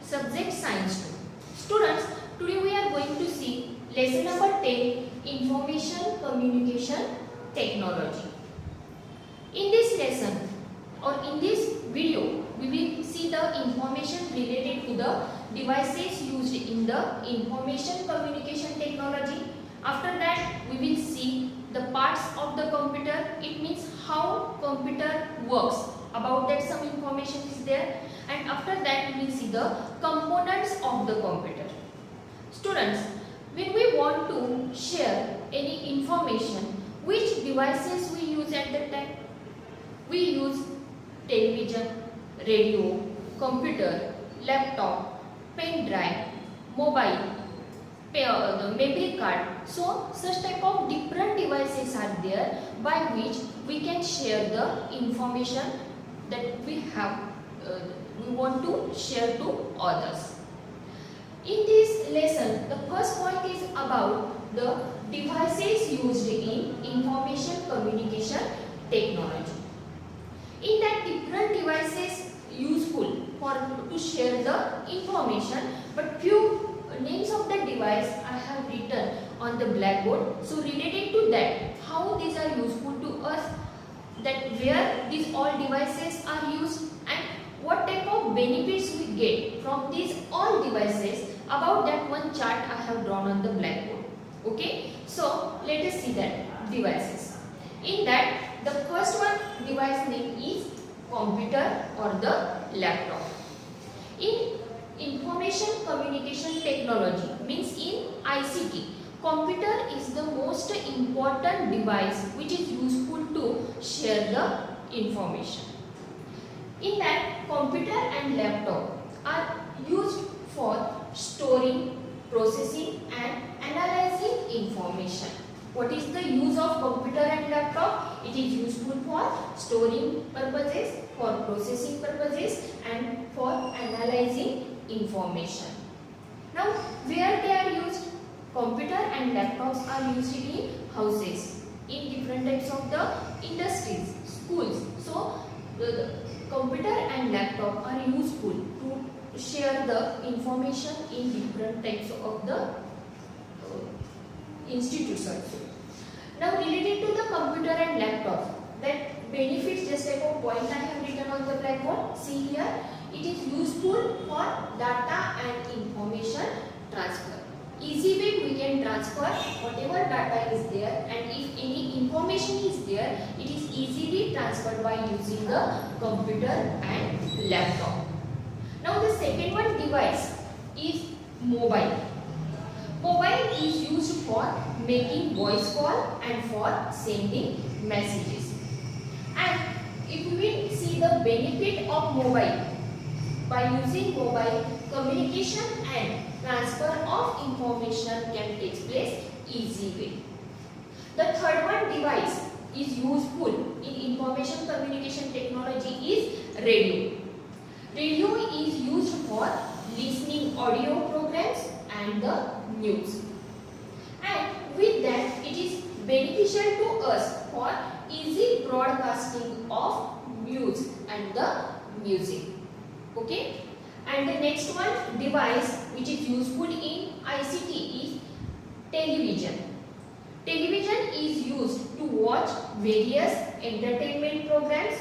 subject science 2. Students, today we are going to see lesson number 10, information communication technology. In this lesson or in this video, we will see the information related to the devices used in the information communication technology. After that, we will see the parts of the computer. It means how computer works. About that some information is there. And after that, we will see the components of the computer. Students, when we want to share any information, which devices we use at that time? We use television, radio, computer, laptop, pen drive, mobile, the memory card. So such type of different devices are there by which we can share the information that we have we want to share to others. In this lesson, the first point is about the devices used in information communication technology. In that, different devices useful for to share the information, but few names of the device I have written on the blackboard. So related to that, how these are useful to us, that where these all devices are used, and what type of benefits we get from these all devices. About that one chart I have drawn on the blackboard. Okay, so let us see that devices. In that, the first one device name is computer or the laptop. In information communication technology, means in ICT, computer is the most important device which is useful to share the information. In that, computer and laptop are used for storing, processing and analyzing information. What is the use of computer and laptop? It is useful for storing purposes, for processing purposes and for analyzing information. Now, where they are used? Computer and laptops are used in houses, in different types of the industries, schools. So, the computer and laptop are useful to share the information in different types of the institutions. Now, related to the computer and laptop, that benefits, just like a point I have written on the blackboard. See here, it is useful for data and information transfer. Easy way we can transfer whatever data is there, and if any information is there, it is easily transferred by using the computer and laptop. Now the second one device is mobile. Mobile is used for making voice call and for sending messages. And if we will see the benefit of mobile, by using mobile, communication and transfer of information can take place easy way. The third one device is useful in information communication technology is radio. Radio is used for listening audio programs and the news. And with that, it is beneficial to us for easy broadcasting of news and the music. Okay? And the next one device which is useful in ICT is television. Television is used to watch various entertainment programs,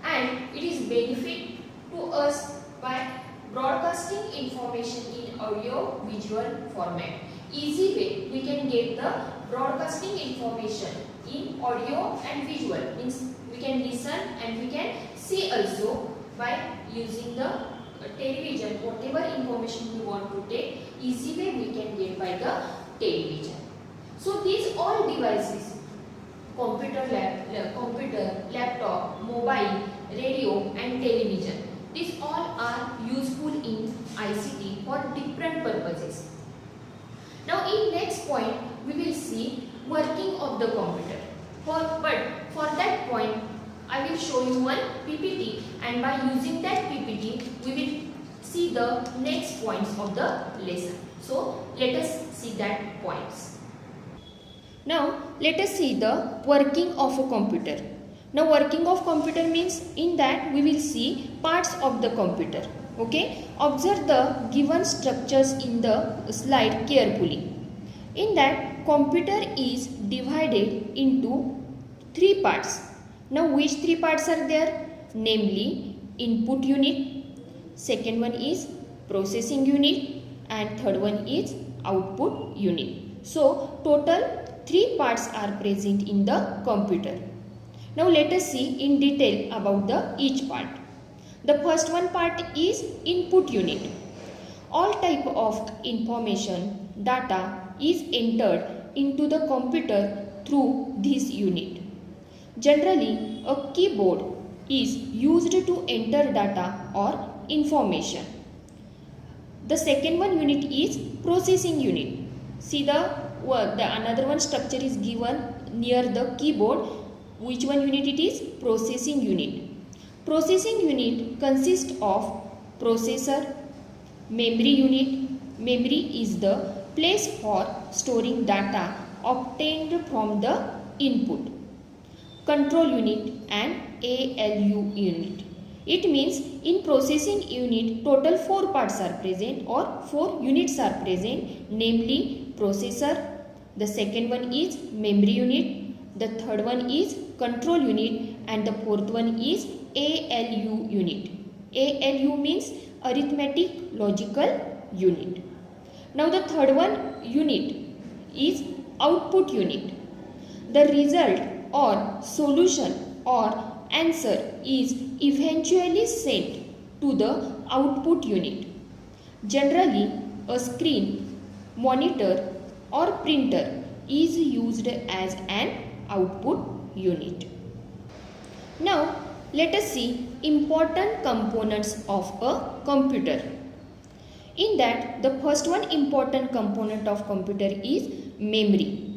and it is benefit to us by broadcasting information in audio visual format. Easy way we can get the broadcasting information in audio and visual, means we can listen and we can see also by using the television. Whatever information we want to take, easy way we can get by the television. So these all devices, computer, laptop, mobile, radio and television, these all are useful in ICT for different purposes. Now in next point, we will see working of the computer. But for that point, I will show you one PPT, and by using that PPT, we will see the next points of the lesson. So let us see that points. Now let us see the working of a computer. Now working of computer means in that we will see parts of the computer. Okay, observe the given structures in the slide carefully. In that, computer is divided into three parts. Now, which three parts are there? Namely, input unit, second one is processing unit, and third one is output unit. So, total three parts are present in the computer. Now, let us see in detail about each part. The first one part is input unit. All type of information, data is entered into the computer through this unit. Generally, a keyboard is used to enter data or information. The second one unit is processing unit. See the another one structure is given near the keyboard. Which one unit it is? Processing unit. Processing unit consists of processor, memory unit. Memory is the place for storing data obtained from the input. Control unit and ALU unit. It means in processing unit total 4 parts are present or 4 units are present, namely processor, the second one is memory unit, the third one is control unit, and the fourth one is ALU unit. ALU means arithmetic logical unit. Now the third one unit is output unit. The result or solution or answer is eventually sent to the output unit. Generally, a screen, monitor or printer is used as an output unit. Now, let us see important components of a computer. In that, the first one important component of computer is memory.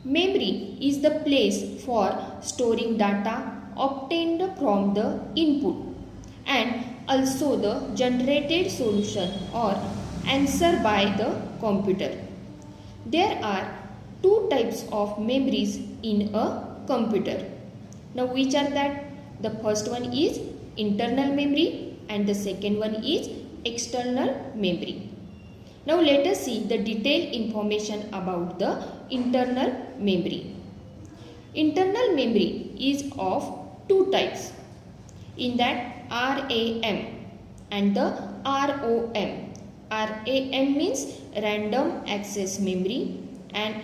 Memory is the place for storing data obtained from the input and also the generated solution or answer by the computer. There are two types of memories in a computer. Now, which are that? The first one is internal memory and the second one is external memory. Now, let us see the detailed information about the internal memory. Internal memory is of two types. In that, RAM and the ROM. RAM means random access memory and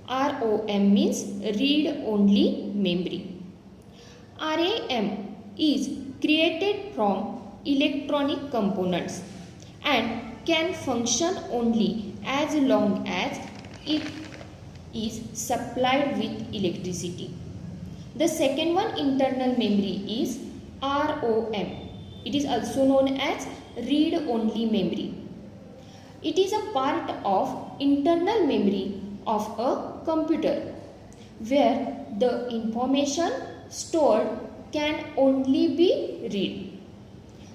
ROM means read only memory. RAM is created from electronic components and can function only as long as it is supplied with electricity. The second one internal memory is ROM. It is also known as read only memory. It is a part of internal memory of a computer where the information stored can only be read.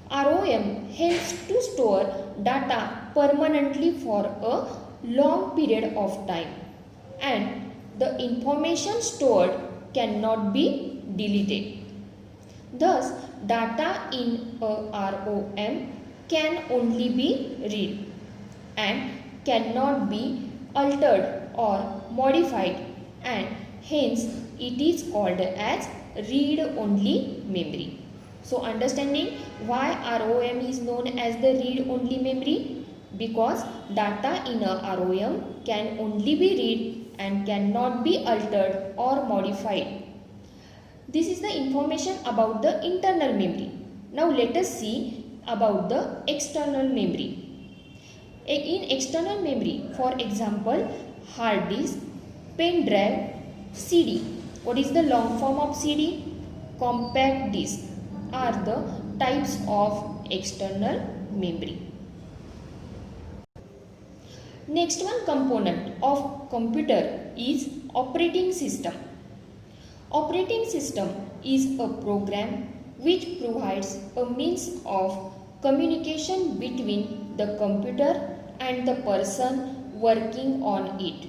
ROM helps to store data permanently for a long period of time and the information stored cannot be deleted. Thus, data in a ROM can only be read and cannot be altered or modified, and hence it is called as read only memory. So, understanding why ROM is known as the read only memory? Because data in a ROM can only be read and cannot be altered or modified. This is the information about the internal memory. Now, let us see about the external memory. In external memory, for example, hard disk, pen drive, CD. What is the long form of CD? Compact disk are the types of external memory. Next one component of computer is operating system. Operating system is a program which provides a means of communication between the computer and the person working on it.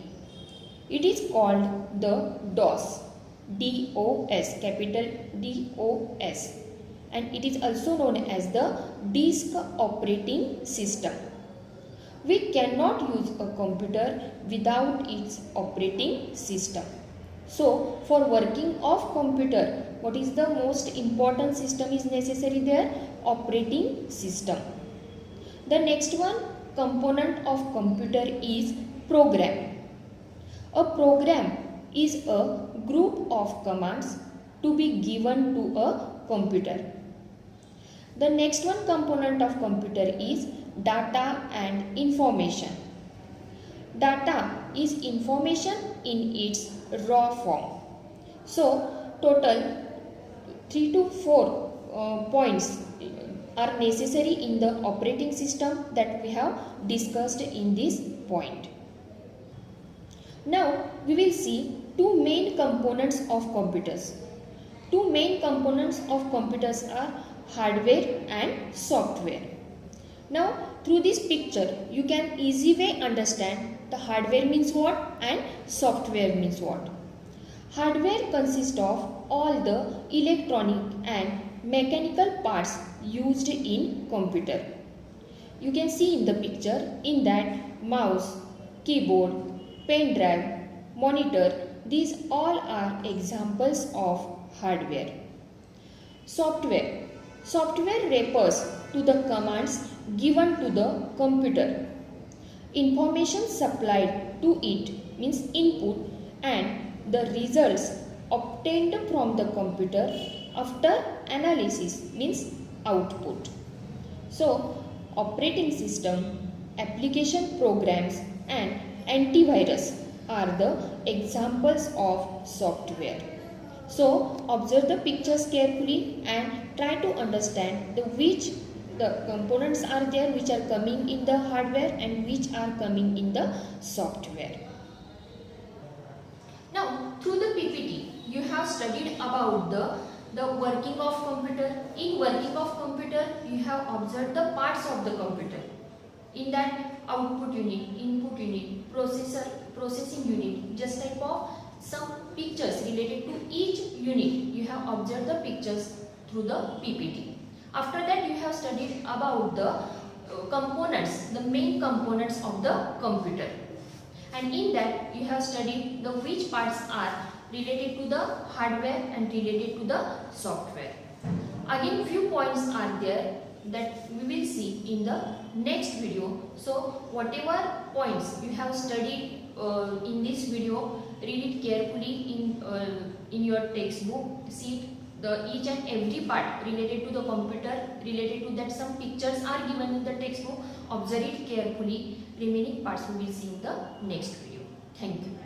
It is called the DOS, DOS, capital DOS. and it is also known as the disk operating system. We cannot use a computer without its operating system. So, for working of computer, what is the most important system is necessary there? Operating system. The next one component of computer is program. A program is a group of commands to be given to a computer. The next one component of computer is data and information. Data is information in its raw form. So, total 3 to 4 points are necessary in the operating system that we have discussed in this point. Now, we will see two main components of computers. Two main components of computers are hardware and software. Now, through this picture, you can easy way understand the hardware means what and software means what. Hardware consists of all the electronic and mechanical parts used in computer. You can see in the picture in that mouse, keyboard, pen drive, monitor, these all are examples of hardware. Software. Software refers to the commands given to the computer. Information supplied to it means input and the results obtained from the computer after analysis means output. So, operating system, application programs and antivirus are the examples of software. So, observe the pictures carefully and try to understand which the components are there which are coming in the hardware and which are coming in the software. Now, through the PPT, you have studied about the working of computer. In working of computer, you have observed the parts of the computer. In that, output unit, input unit, processor, processing unit, just type of some pictures related to each unit. You have observed the pictures through the PPT. After that, you have studied about the components, the main components of the computer. And in that, you have studied the which parts are related to the hardware and related to the software. Again, few points are there that we will see in the next video. So, whatever points you have studied in this video, read it carefully in your textbook. See each and every part related to the computer, related to that some pictures are given in the textbook. Observe it carefully. Remaining parts we will see in the next video. Thank you.